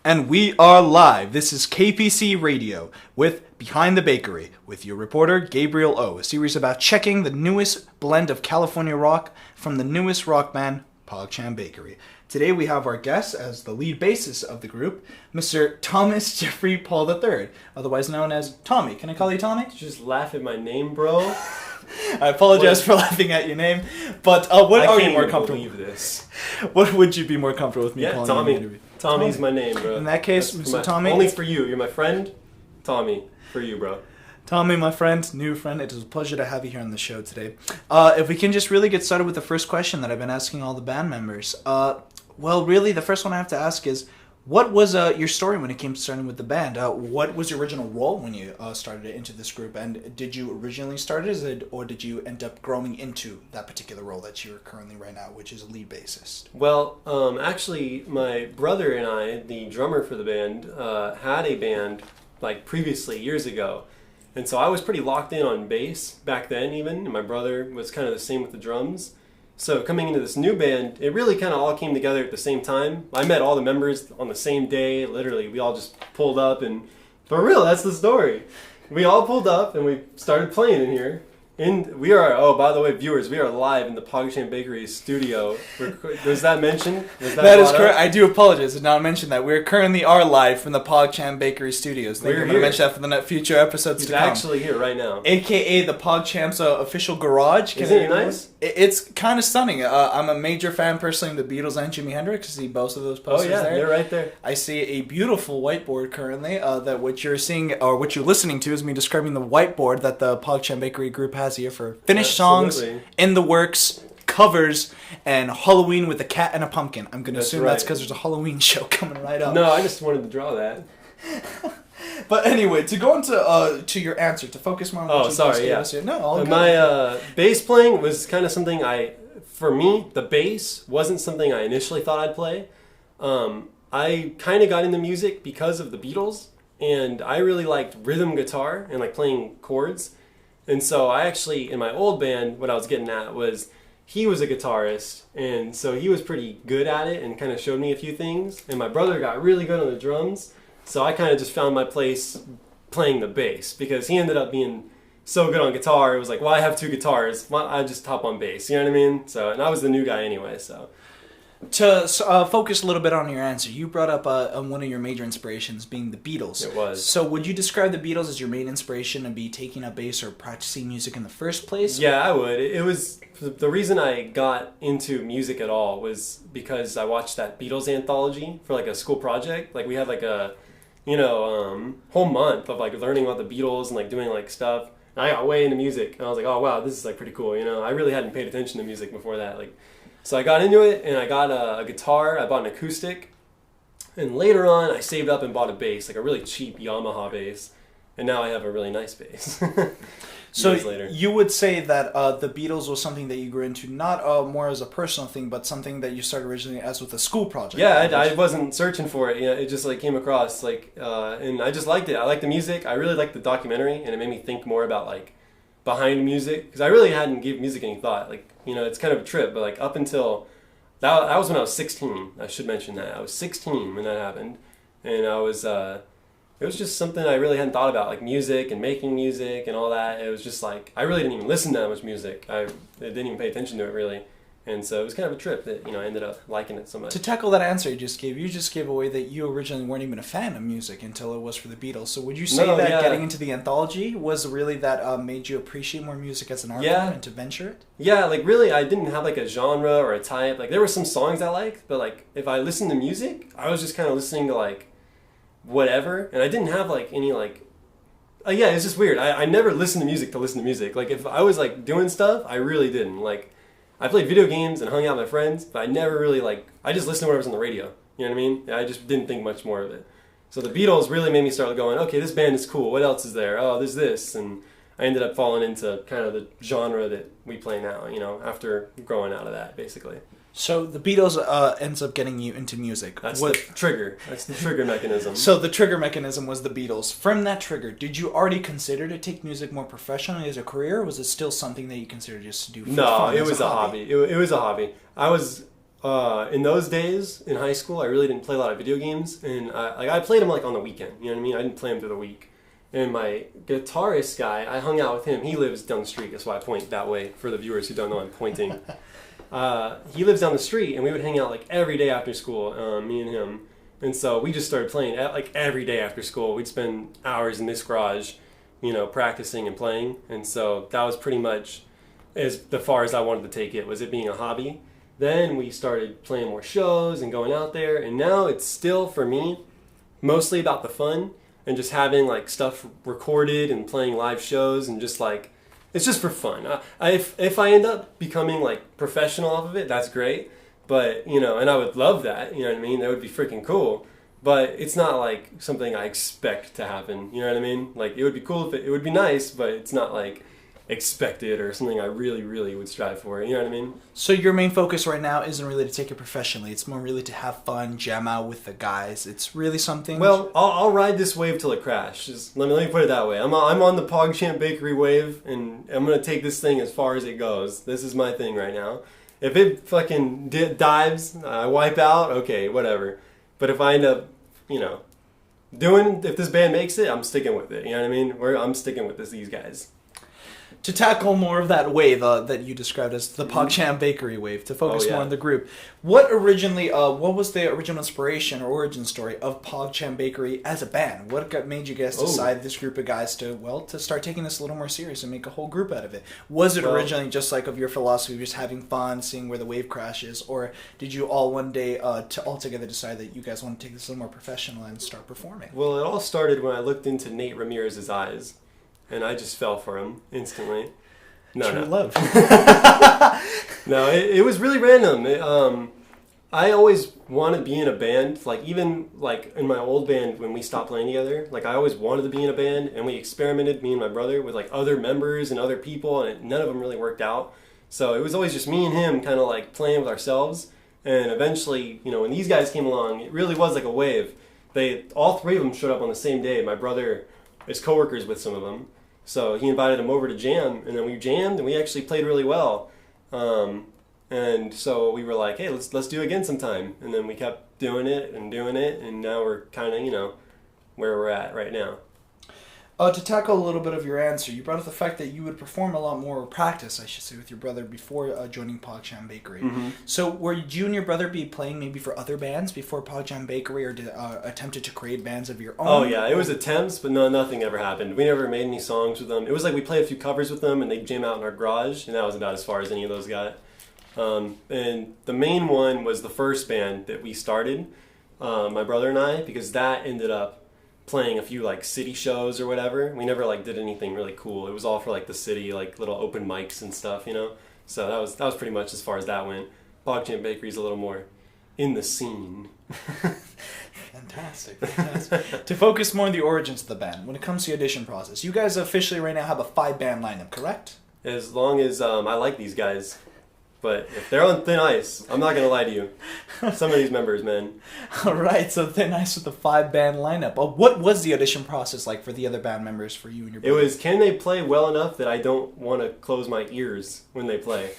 And we are live. This is KPC Radio with Behind the Bakery with your reporter Gabriel O. A series about checking the newest blend of California rock from the newest rock band, Pog Champ Bakery. Today we have our guest as the lead bassist of the group, Mr. Thomas Jeffrey Paul III, otherwise known as Tommy. Can I call you Tommy? Did you just laugh at my name, bro? I apologize for laughing at your name, but what are you more comfortable with this? What would you be more comfortable with me calling Tommy. you? Tommy's my name, bro. In that case, Mr. Tommy. Only for you. You're my friend. Tommy. For you, bro. Tommy, my friend, new friend, it is a pleasure to have you here on the show today. If we can just really get started with the first question that I've been asking all the band members. Well, really, the first one I have to ask is, what was your story when it came to starting with the band? What was your original role when you started into this group? And did you originally start as it, or did you end up growing into that particular role that you're currently right now, which is a lead bassist? Well, actually, my brother and I, the drummer for the band, had a band like previously years ago. And so I was pretty locked in on bass back then even, and my brother was kind of the same with the drums. So coming into this new band, it really kind of all came together at the same time. I met all the members on the same day. Literally, we all just pulled up, and for real, that's the story. We all pulled up and we started playing in here. And we are, oh, by the way, viewers, we are live in the Pog Champ Bakery studio. Was that mentioned? That is correct. I do apologize. I did not mention that. We currently are live from the Pog Champ Bakery studios. We're going to mention that for the future episodes to come. He's actually here right now. AKA the Pog Champ's official garage. Isn't it nice? It's kind of stunning. I'm a major fan personally of the Beatles and Jimi Hendrix. I see both of those posters there. They're right there. I see a beautiful whiteboard currently. That what you're seeing, or what you're listening to, is me describing the whiteboard that the Pog Champ Bakery group has here for finished songs, in the works, covers, and Halloween with a cat and a pumpkin. I'm going to assume that's because there's a Halloween show coming right up. No, I just wanted to draw that. But anyway, to go into to your answer, to focus more on what you gave here. No, all good. My bass playing was kind of something for me, the bass wasn't something I initially thought I'd play. I kind of got into music because of the Beatles, and I really liked rhythm guitar and like playing chords. And so I actually, in my old band, what I was getting at was he was a guitarist, and so he was pretty good at it and kind of showed me a few things. And my brother got really good on the drums, so I kind of just found my place playing the bass because he ended up being so good on guitar. It was like, well, I have two guitars. Well, I just hop on bass, you know what I mean? So, and I was the new guy anyway, so. To focus a little bit on your answer, you brought up one of your major inspirations being the Beatles. It was. So would you describe the Beatles as your main inspiration to be taking up bass or practicing music in the first place? Yeah, I would. It was the reason I got into music at all was because I watched that Beatles anthology for like a school project. Like we had like a, whole month of like learning about the Beatles and like doing like stuff. And I got way into music, and I was like, oh wow, this is like pretty cool. I really hadn't paid attention to music before that. So I got into it, and I got a guitar. I bought an acoustic, and later on, I saved up and bought a bass, like a really cheap Yamaha bass, and now I have a really nice bass. So you would say that the Beatles was something that you grew into, not more as a personal thing, but something that you started originally as with a school project. Yeah, I wasn't searching for it. It just like came across, and I just liked it. I liked the music. I really liked the documentary, and it made me think more about like behind music, because I really hadn't given music any thought. It's kind of a trip, but like up until that was when I was 16. I should mention that I was 16 when that happened, and I was it was just something I really hadn't thought about, like music and making music and all that. It was just like I really didn't even listen to that much music. I didn't even pay attention to it really. And so it was kind of a trip that, I ended up liking it so much. To tackle that answer you just gave away that you originally weren't even a fan of music until it was for the Beatles. So would you say getting into the anthology was really that made you appreciate more music as an art form and to venture it? Yeah, really I didn't have like a genre or a type. Like there were some songs I liked, but like if I listened to music, I was just kind of listening to like whatever. And I didn't have like any like... it's just weird. I never listened to music to listen to music. Like if I was like doing stuff, I really didn't. Like I played video games and hung out with my friends, but I never really I just listened to whatever's on the radio. You know what I mean? I just didn't think much more of it. So the Beatles really made me start going, okay, this band is cool. What else is there? Oh, there's this. And I ended up falling into kind of the genre that we play now, after growing out of that, basically. So the Beatles ends up getting you into music. That's the trigger. That's the trigger mechanism. So the trigger mechanism was the Beatles. From that trigger, did you already consider to take music more professionally as a career, or was it still something that you considered just to do for fun? No, it was a hobby. It was a hobby. I was in those days in high school, I really didn't play a lot of video games, and I played them like on the weekend. You know what I mean? I didn't play them through the week. And my guitarist guy, I hung out with him. He lives down the street. That's why I point that way for the viewers who don't know I'm pointing. He lives down the street, and we would hang out like every day after school, me and him. And so we just started playing like every day after school. We'd spend hours in this garage, practicing and playing. And so that was pretty much as far as I wanted to take it, was it being a hobby. Then we started playing more shows and going out there. And now it's still, for me, mostly about the fun and just having like stuff recorded and playing live shows and just like, it's just for fun. If I end up becoming like professional off of it, that's great. But, and I would love that, you know what I mean? That would be freaking cool. But it's not like something I expect to happen, you know what I mean? Like, it would be cool it would be nice, but it's not like expected or something I really, really would strive for, you know what I mean? So your main focus right now isn't really to take it professionally. It's more really to have fun, jam out with the guys. It's really something... Well, I'll ride this wave till it crashes. Let me put it that way. I'm on the Pog Champ Bakery wave, and I'm going to take this thing as far as it goes. This is my thing right now. If it fucking dives, I wipe out, okay, whatever. But if I end up, if this band makes it, I'm sticking with it. You know what I mean? I'm sticking with these guys. To tackle more of that wave that you described as the Pog Champ Bakery wave, to focus more on the group, what was the original inspiration or origin story of Pog Champ Bakery as a band? What made you guys decide this group of guys to start taking this a little more serious and make a whole group out of it? Was it originally just like of your philosophy, just having fun, seeing where the wave crashes, or did you all one day all together decide that you guys want to take this a little more professional and start performing? Well, it all started when I looked into Nate Ramirez's eyes. And I just fell for him instantly. True love. No, it was really random. I always wanted to be in a band. Like, even like in my old band when we stopped playing together, like I always wanted to be in a band, and we experimented, me and my brother, with like other members and other people, and none of them really worked out. So it was always just me and him kind of like playing with ourselves. And eventually, when these guys came along, it really was like a wave. All three of them showed up on the same day. My brother is coworkers with some of them. So he invited them over to jam, and then we jammed, and we actually played really well. And so we were like, hey, let's do it again sometime. And then we kept doing it, and now we're kind of, where we're at right now. To tackle a little bit of your answer, you brought up the fact that you would perform a lot more, or practice, I should say, with your brother before joining Pog Champ Bakery. Mm-hmm. So would you and your brother be playing maybe for other bands before Pog Champ Bakery, or attempted to create bands of your own? Oh, yeah, it was attempts, but nothing ever happened. We never made any songs with them. It was like we played a few covers with them, and they'd jam out in our garage, and that was about as far as any of those got. And the main one was the first band that we started, my brother and I, because that ended up playing a few like city shows or whatever. We never like did anything really cool. It was all for like the city, like little open mics and stuff, So that was pretty much as far as that went. Pog Champ Bakery's a little more in the scene. Fantastic. To focus more on the origins of the band, when it comes to the audition process, you guys officially right now have a 5-band lineup, correct? As long as I like these guys. But if they're on thin ice, I'm not going to lie to you. Some of these members, man. All right, so thin ice with the 5-band lineup. What was the audition process like for the other band members, for you and your brother? It was, can they play well enough that I don't want to close my ears when they play?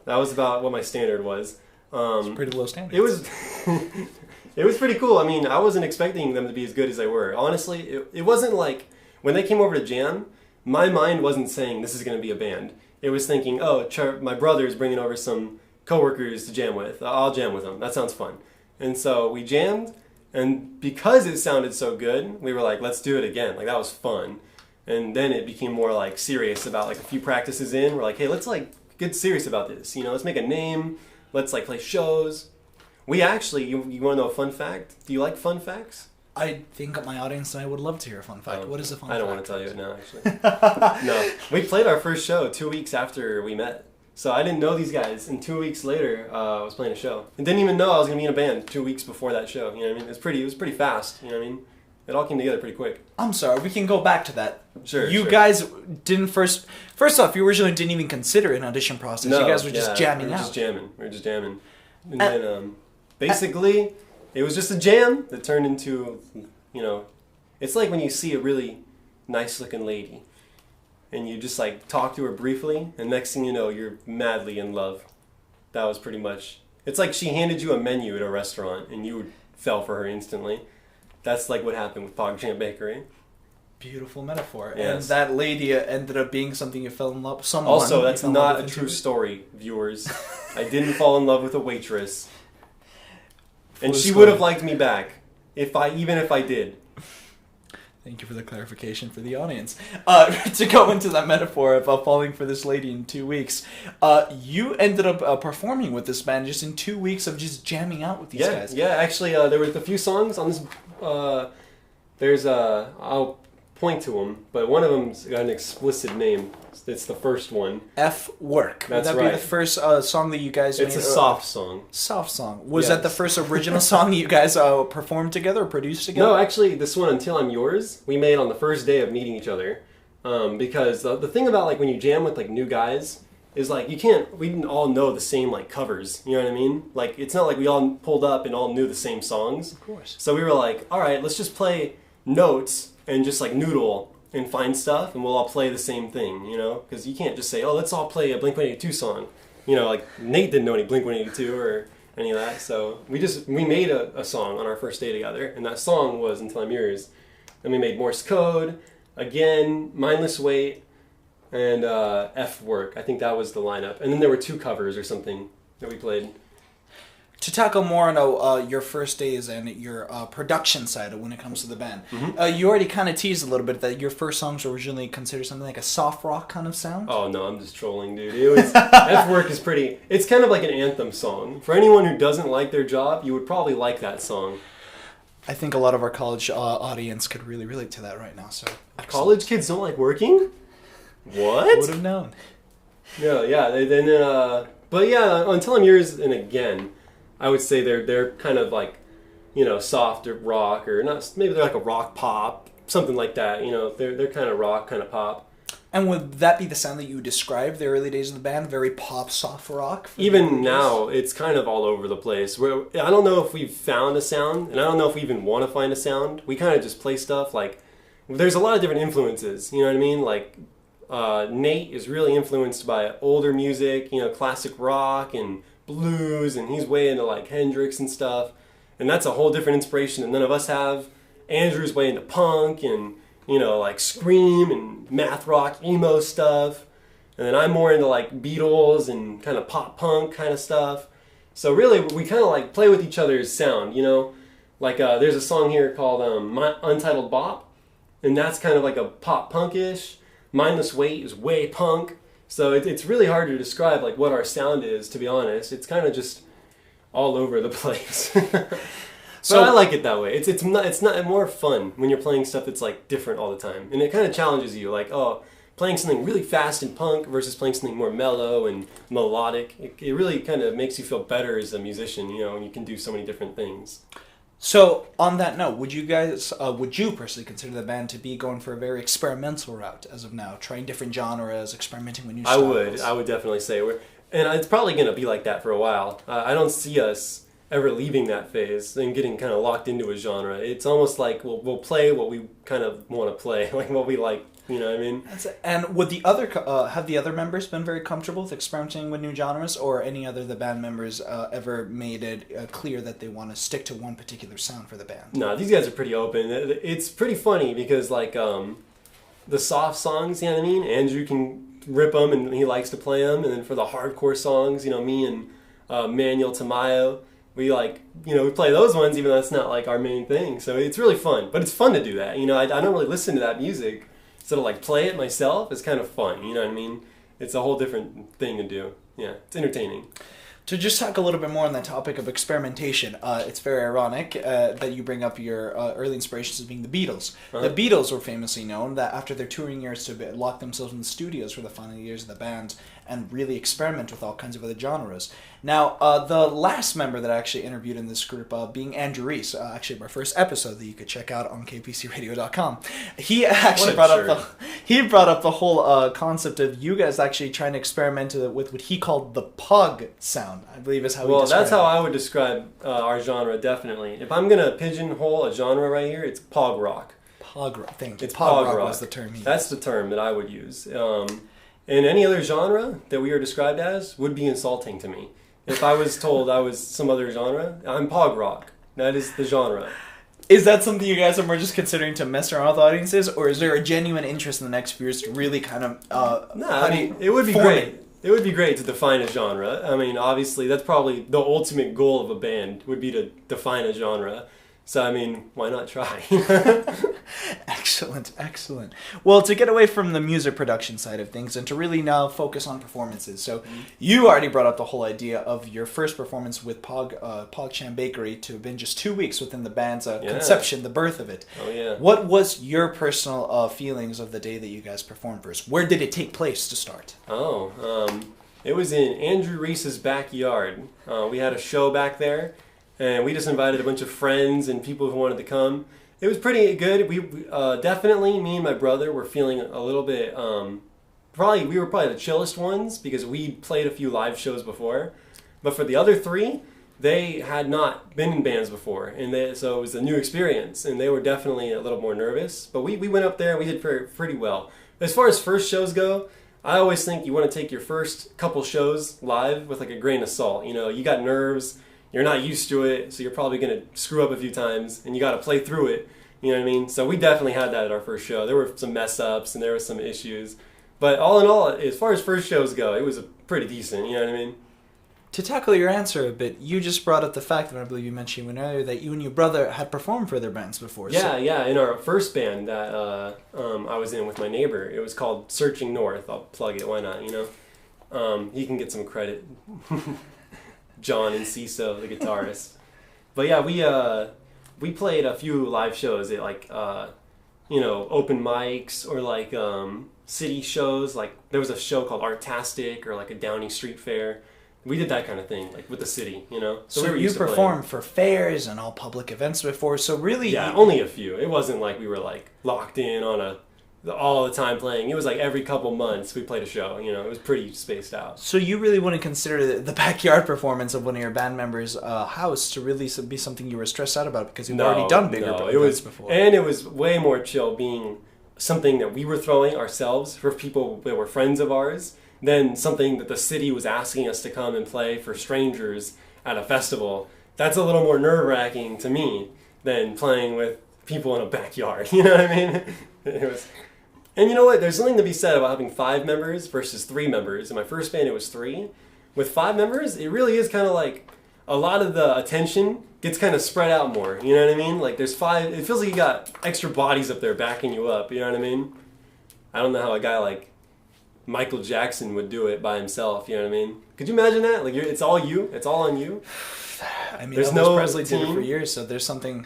That was about what my standard was. It's pretty low standard. It was it was pretty cool. I mean, I wasn't expecting them to be as good as they were. Honestly, it wasn't like, when they came over to jam, my mind wasn't saying this is going to be a band. It was thinking, my brother's bringing over some coworkers to jam with. I'll jam with them. That sounds fun. And so we jammed, and because it sounded so good, we were like, let's do it again. Like, that was fun. And then it became more like serious about like a few practices in. We're like, hey, let's like get serious about this. Let's make a name. Let's like play shows. We actually, you want to know a fun fact? Do you like fun facts? I think my audience and I would love to hear a fun fact. What is a fun fact? I don't want to tell you it now, actually. No. We played our first show 2 weeks after we met. So I didn't know these guys. And 2 weeks later, I was playing a show. I didn't even know I was going to be in a band 2 weeks before that show. You know what I mean? It was pretty fast. You know what I mean? It all came together pretty quick. I'm sorry. We can go back to that. Sure. You guys didn't first off, you originally didn't even consider an audition process. No, you guys were just jamming we out. We were just jamming. And then basically, it was just a jam that turned into, it's like when you see a really nice looking lady and you just like talk to her briefly, and next thing you know, you're madly in love. That was pretty much It's like she handed you a menu at a restaurant and you fell for her instantly. That's like what happened with Pog Champ Bakery. Beautiful metaphor. Yes. And that lady ended up being something you fell in love with. Also, that's not a true story, viewers. I didn't fall in love with a waitress. And she would have liked me back, even if I did. Thank you for the clarification for the audience. To go into that metaphor of falling for this lady in 2 weeks, you ended up performing with this band just in 2 weeks of just jamming out with these guys. Yeah, actually, there was a few songs on this. I'll point to them, but one of them's got an explicit name. It's the first one. F Work. That's Would that right. be the first song that you guys made? It's a soft song. Soft song. Was that the first original song you guys performed together or produced together? No, actually, this one, Until I'm Yours, we made on the first day of meeting each other. Because the thing about like when you jam with like new guys is like we didn't all know the same like covers. You know what I mean? Like it's not like we all pulled up and all knew the same songs. Of course. So we were like, all right, let's just play notes and just like noodle and find stuff, and we'll all play the same thing, you know? Because you can't just say, oh, let's all play a Blink-182 song. You know, like Nate didn't know any Blink-182 or any of that, so we made a song on our first day together, and that song was Until I'm Yours. Then we made Morse Code, again, Mindless Weight, and F Work. I think that was the lineup. And then there were 2 covers or something that we played. To tackle more on your first days and your production side of when it comes to the band, you already kind of teased a little bit that your first songs were originally considered something like a soft rock kind of sound. Oh no, I'm just trolling, dude. It was F Work is pretty. It's kind of like an anthem song for anyone who doesn't like their job. You would probably like that song. I think a lot of our college audience could really relate to that right now. So college kids don't like working. What? Would have known. Yeah. But yeah, Until I'm Yours, and again, I would say they're kind of like, you know, soft rock, or not. Maybe they're like a rock pop, something like that. You know, they're kind of rock, kind of pop. And would that be the sound that you described the early days of the band? Very pop, soft rock? Even now, it's kind of all over the place. I don't know if we've found a sound, and I don't know if we even want to find a sound. We kind of just play stuff. Like, there's a lot of different influences. You know what I mean? Like, Nate is really influenced by older music, you know, classic rock and blues, and he's way into like Hendrix and stuff, and that's a whole different inspiration that none of us have. Andrew's way into punk and, you know, like scream and math rock emo stuff, and then I'm more into like Beatles and kind of pop punk kind of stuff. So really we kind of like play with each other's sound, you know, like there's a song here called Untitled Bop, and that's kind of like a pop punkish. Mindless Weight is way punk. So it's really hard to describe like what our sound is, to be honest. It's kind of just all over the place. So I like it that way. It's not more fun when you're playing stuff that's like different all the time, and it kind of challenges you. Like, oh, playing something really fast and punk versus playing something more mellow and melodic. It really kind of makes you feel better as a musician, you know, and you can do so many different things. So, on that note, would you personally consider the band to be going for a very experimental route as of now, trying different genres, experimenting with new styles? I would definitely say and it's probably going to be like that for a while. I don't see us ever leaving that phase and getting kind of locked into a genre. It's almost like we'll play what we kind of want to play, like what we like. You know what I mean? And would have the other members been very comfortable with experimenting with new genres, or any other of the band members ever made it clear that they want to stick to one particular sound for the band? No, these guys are pretty open. It's pretty funny because like the soft songs, you know what I mean? Andrew can rip them and he likes to play them, and then for the hardcore songs, you know, me and Manuel Tamayo, we like, you know, we play those ones even though that's not like our main thing. So it's really fun, but it's fun to do that. You know, I don't really listen to that music. So to like play it myself is kind of fun, you know what I mean? It's a whole different thing to do. Yeah, it's entertaining. To just talk a little bit more on that topic of experimentation, it's very ironic that you bring up your early inspirations as being the Beatles. Uh-huh. The Beatles were famously known that after their touring years to lock themselves in the studios for the final years of the band and really experiment with all kinds of other genres. Now, the last member that I actually interviewed in this group, being Andrew Reese, actually our first episode that you could check out on kpcradio.com, he actually brought up the whole concept of you guys actually trying to experiment with what he called the Pog sound, I believe is how he described it. Well, that's how I would describe our genre, definitely. If I'm going to pigeonhole a genre right here, it's Pog rock. Pog rock, thank you. It's Pog rock was the term. That's the term that I would use. And any other genre that we are described as would be insulting to me. If I was told I was some other genre, I'm Pog Rock. That is the genre. Is that something you guys are more just considering to mess around with audiences, or is there a genuine interest in the next few years to really kind of... No, I mean, it would be great. It would be great to define a genre. I mean, obviously, that's probably the ultimate goal of a band, would be to define a genre. So, I mean, why not try? Excellent, excellent. Well, to get away from the music production side of things and to really now focus on performances. So, you already brought up the whole idea of your first performance with Pog Champ Bakery to have been just 2 weeks within the band's conception, the birth of it. Oh, yeah. What was your personal feelings of the day that you guys performed first? Where did it take place to start? It was in Andrew Reese's backyard. We had a show back there. And we just invited a bunch of friends and people who wanted to come. It was pretty good. We definitely, me and my brother were feeling a little bit, we were probably the chillest ones because we'd played a few live shows before. But for the other three, they had not been in bands before. And so it was a new experience. And they were definitely a little more nervous. But we went up there and we did pretty well. As far as first shows go, I always think you want to take your first couple shows live with like a grain of salt. You know, you got nerves. You're not used to it, so you're probably going to screw up a few times, and you got to play through it. You know what I mean? So we definitely had that at our first show. There were some mess ups, and there were some issues. But all in all, as far as first shows go, it was pretty decent. You know what I mean? To tackle your answer a bit, you just brought up the fact, and I believe you mentioned even earlier, that you and your brother had performed for other bands before. Yeah, in our first band that I was in with my neighbor. It was called Searching North. I'll plug it. Why not, you know? He can get some credit. John and Ciso, the guitarist. But yeah, we played a few live shows at like open mics or like city shows. Like there was a show called Artastic or like a Downey Street Fair. We did that kind of thing, like with the city, you know. So we you performed for fairs and all public events before. So really, only a few. It wasn't like we were like locked in on all the time playing. It was like every couple months we played a show. You know, it was pretty spaced out. So you really wouldn't consider the backyard performance of one of your band members' house to really be something you were stressed out about because you've already done bigger events before. And it was way more chill being something that we were throwing ourselves for people that were friends of ours than something that the city was asking us to come and play for strangers at a festival. That's a little more nerve-wracking to me than playing with people in a backyard. You know what I mean? It was. And you know what? There's something to be said about having 5 members versus 3 members. In my first band, it was 3. With 5 members, it really is kind of like a lot of the attention gets kind of spread out more. You know what I mean? Like there's 5. It feels like you got extra bodies up there backing you up. You know what I mean? I don't know how a guy like Michael Jackson would do it by himself. You know what I mean? Could you imagine that? Like it's all you. It's all on you. I mean, Elvis Presley did it for years, so there is something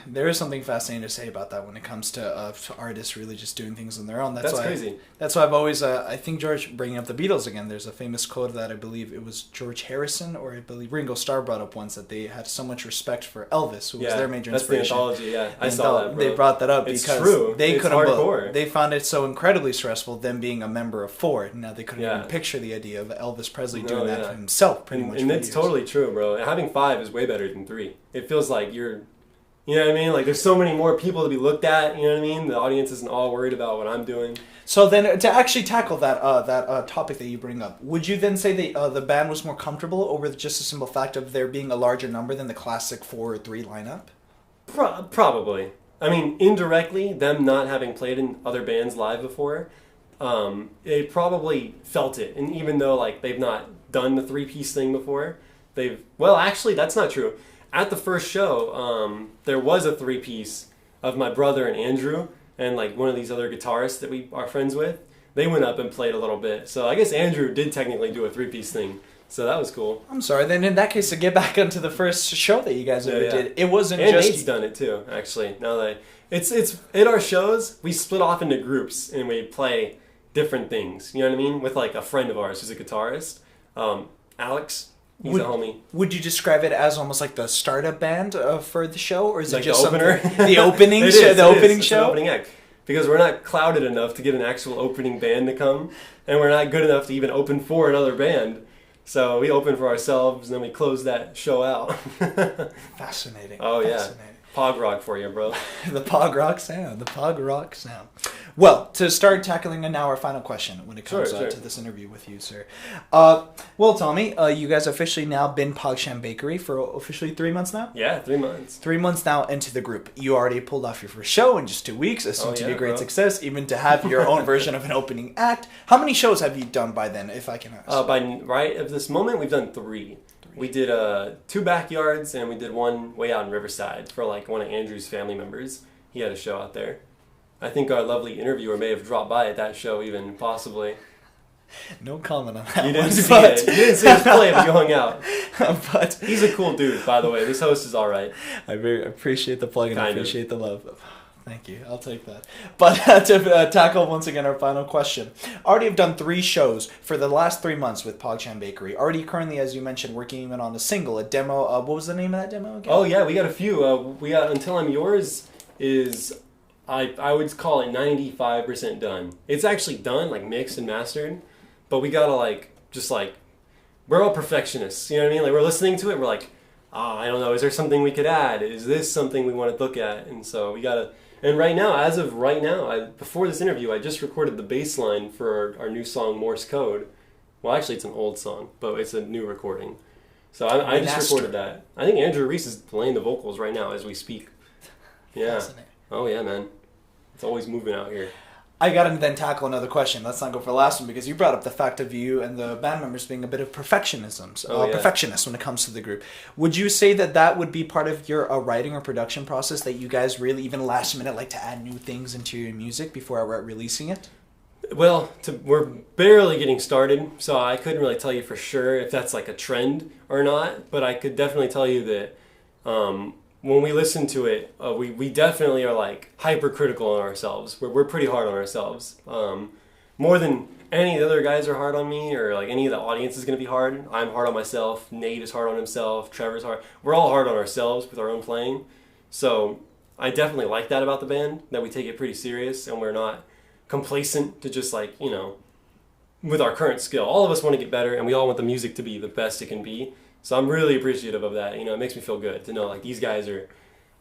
fascinating to say about that when it comes to artists really just doing things on their own. That's crazy. That's why I've always, I think George, bringing up the Beatles again, there's a famous quote that I believe it was George Harrison, or I believe Ringo Starr brought up once, that they had so much respect for Elvis, who was their major inspiration. That's the anthology, I saw that, bro. They brought that up it's because true. They couldn't. Hardcore. They found it so incredibly stressful, them being a member of 4. Now they couldn't even picture the idea of Elvis Presley doing that himself, pretty much. And it's totally true, bro. Having 5 is way better than 3. It feels like you know what I mean? Like there's so many more people to be looked at, you know what I mean? The audience isn't all worried about what I'm doing. So then to actually tackle that topic that you bring up, would you then say that the band was more comfortable over just the simple fact of there being a larger number than the classic 4 or 3 lineup? Probably. I mean, indirectly, them not having played in other bands live before, they probably felt it. And even though like they've not done the 3-piece thing before, actually that's not true. At the first show, there was a 3-piece of my brother and Andrew and like one of these other guitarists that we are friends with. They went up and played a little bit. So I guess Andrew did technically do a 3-piece thing. So that was cool. I'm sorry. Then in that case, to get back onto the first show that you guys ever did, it wasn't and just... Nate's done it too, actually. Now that it's at our shows, we split off into groups and we play different things. You know what I mean? With like a friend of ours who's a guitarist, Alex. He's a homie. Would you describe it as almost like the startup band for the show, or is like it just the opener? The opening it show? Is, the opening it's show? An opening act. Because we're not clouded enough to get an actual opening band to come, and we're not good enough to even open for another band. So we open for ourselves, and then we close that show out. Fascinating. Oh, yeah. Fascinating. Pog rock for you, bro. The Pog rock sound. The Pog rock sound. Well, to start tackling now our final question when it comes Sure. to this interview with you, sir. Well, Tommy, you guys officially now been Pog Champ Bakery for officially 3 months now? Yeah, 3 months. 3 months now into the group. You already pulled off your first show in just 2 weeks. Assumed to be a great success, even to have your own version of an opening act. How many shows have you done by then, if I can ask? By right at this moment, we've done 3. We did 2 backyards, and we did 1 way out in Riverside for like one of Andrew's family members. He had a show out there. I think our lovely interviewer may have dropped by at that show, even possibly. No comment on that. You didn't see it. You didn't see his play, but you hung out. But he's a cool dude, by the way. This host is all right. I very appreciate the plug and I Kind of. appreciate the love. Thank you. I'll take that. But to tackle once again our final question. Already have done 3 shows for the last 3 months with Pog Champ Bakery. Already currently, as you mentioned, working even on a single, a demo. What was the name of that demo again? Oh, yeah, we got a few. We got Until I'm Yours is... I would call it 95% done. It's actually done, like mixed and mastered, but we gotta we're all perfectionists, you know what I mean? Like we're listening to it, we're like, I don't know, is there something we could add? Is this something we want to look at? And so we gotta, and right now, as of right now, before this interview, I just recorded the bass line for our new song, Morse Code. Well, actually it's an old song, but it's a new recording. So I just recorded that. I think Andrew Reese is playing the vocals right now as we speak. Yeah. Oh yeah, man. It's always moving out here. I gotta then tackle another question. Let's not go for the last one because you brought up the fact of you and the band members being a bit of perfectionists when it comes to the group. Would you say that would be part of your writing or production process, that you guys really even last minute like to add new things into your music before releasing it? Well, we're barely getting started, so I couldn't really tell you for sure if that's like a trend or not, but I could definitely tell you that when we listen to it, we definitely are like hypercritical on ourselves. We're pretty hard on ourselves. More than any of the other guys are hard on me, or like any of the audience is going to be hard. I'm hard on myself. Nate is hard on himself. Trevor's hard. We're all hard on ourselves with our own playing. So I definitely like that about the band, that we take it pretty serious and we're not complacent to just like, you know, with our current skill. All of us want to get better and we all want the music to be the best it can be. So I'm really appreciative of that. You know, it makes me feel good to know like these guys are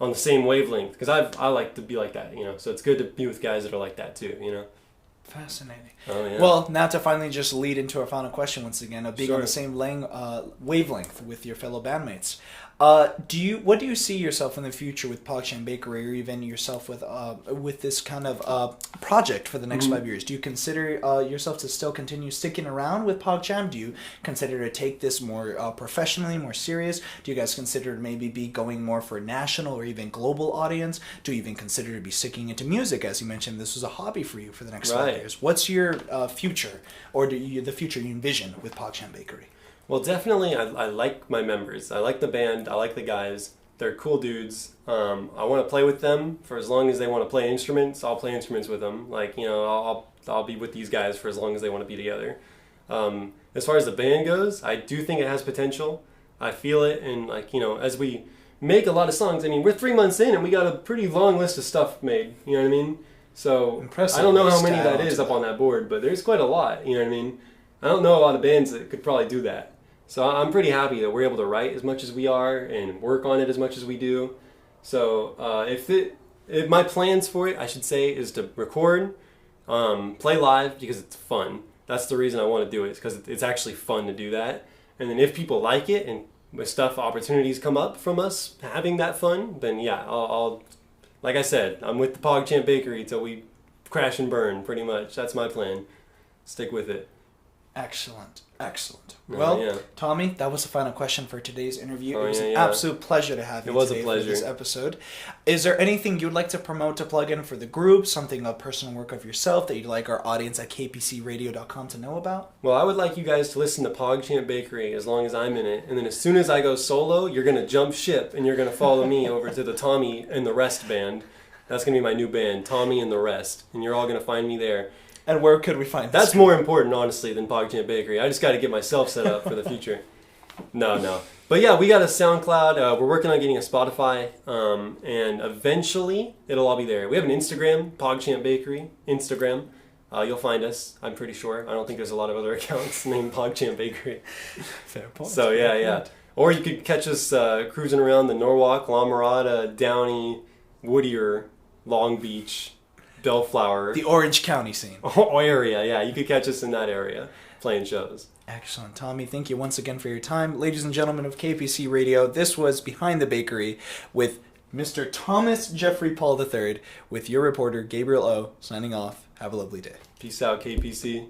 on the same wavelength, because I like to be like that, you know. So it's good to be with guys that are like that too, you know. Fascinating. Oh, yeah. Well, now to finally just lead into our final question once again, of being on Sure. the same wavelength with your fellow bandmates. What do you see yourself in the future with Pog Champ Bakery, or even yourself with this kind of project for the next 5 years? Do you consider yourself to still continue sticking around with Pog Champ? Do you consider to take this more professionally, more serious? Do you guys consider to maybe be going more for a national or even global audience? Do you even consider to be sticking into music? As you mentioned, this was a hobby for you for the next 5 years. What's your future, or the future you envision with Pog Champ Bakery? Well, definitely, I like my members. I like the band. I like the guys. They're cool dudes. I want to play with them for as long as they want to play instruments. I'll play instruments with them. Like, you know, I'll be with these guys for as long as they want to be together. As far as the band goes, I do think it has potential. I feel it, and like, you know, as we make a lot of songs, I mean, we're 3 months in and we got a pretty long list of stuff made. You know what I mean? So Impressive. I don't know how many that is up on that board, but there's quite a lot. You know what I mean? I don't know a lot of bands that could probably do that. So I'm pretty happy that we're able to write as much as we are and work on it as much as we do. So if my plans for it, I should say, is to record, play live because it's fun. That's the reason I want to do it, because it's actually fun to do that. And then if people like it and with opportunities come up from us having that fun, then yeah, I'll like I said, I'm with the Pog Champ Bakery till we crash and burn, pretty much. That's my plan. Stick with it. Excellent. Oh, Well, yeah. Tommy, that was the final question for today's interview. Oh, it was an yeah. absolute pleasure to have you It was a today pleasure. for this episode. Is there anything you'd like to promote, to plug in for the group, something, a personal work of yourself that you'd like our audience at kpcradio.com to know about? Well, I would like you guys to listen to Pog Champ Bakery as long as I'm in it. And then as soon as I go solo, you're going to jump ship and you're going to follow me over to the Tommy and the Rest band. That's going to be my new band, Tommy and the Rest. And you're all going to find me there. And where could we find this? That's more important, honestly, than Pog Champ Bakery. I just got to get myself set up for the future. No. But yeah, we got a SoundCloud. We're working on getting a Spotify. And eventually, it'll all be there. We have an Instagram, Pog Champ Bakery, Instagram. You'll find us, I'm pretty sure. I don't think there's a lot of other accounts named Pog Champ Bakery. Fair point. So yeah. Or you could catch us cruising around the Norwalk, La Mirada, Downey, Whittier, Long Beach, Bellflower The Orange County scene. area. Yeah, you could catch us in that area playing shows. Excellent. Tommy, thank you once again for your time. Ladies and gentlemen of KPC Radio, this was Behind the Bakery with Mr. Thomas Jeffrey Paul III with your reporter, Gabriel O, signing off. Have a lovely day. Peace out, KPC.